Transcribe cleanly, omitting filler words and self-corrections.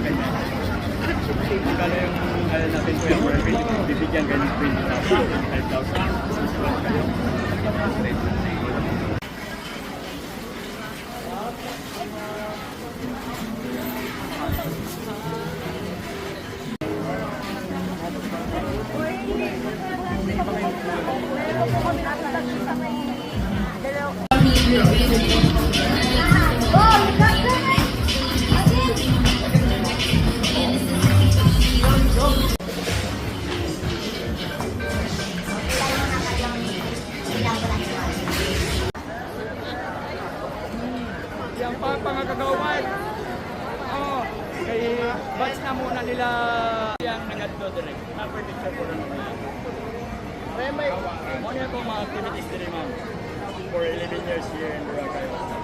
ganyan. Kala yung natin po yung bibigyan kayo ng 20,000, 5,000. Yan pa mga kagawan. Oh, kay batch na muna nila yang nangadto dire. Picture po rin. May mo na po mga activities dire ma'am. For 11 years here in Boracay.